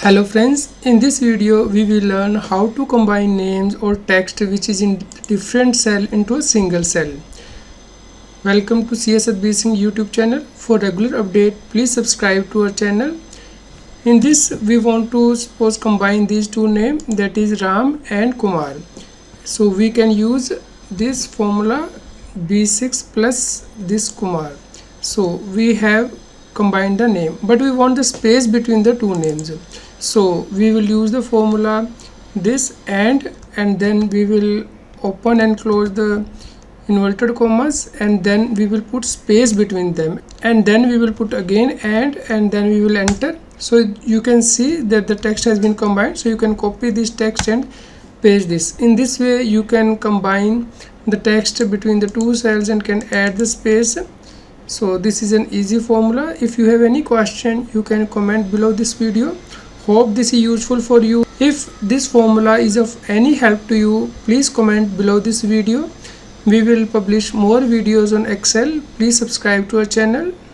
Hello friends, in this video we will learn how to combine names or text which is in different cell into a single cell. Welcome to CS Singh YouTube channel. For regular update, please subscribe to our channel. In this we want to suppose combine these two names, that is Ram and Kumar. So we can use this formula B6 plus this Kumar. So we have combined the name, but we want the space between the two names. So we will use the formula this and then we will open and close the inverted commas, and then we will put space between them, and then we will put again and then we will enter. So you can see that the text has been combined. So you can copy this text and paste this. In this way you can combine the text between the two cells and can add the space. So this is an easy formula. If you have any question, you can comment below this video. Hope this is useful for you. If this formula is of any help to you, please comment below this video. We will publish more videos on Excel. Please subscribe to our channel.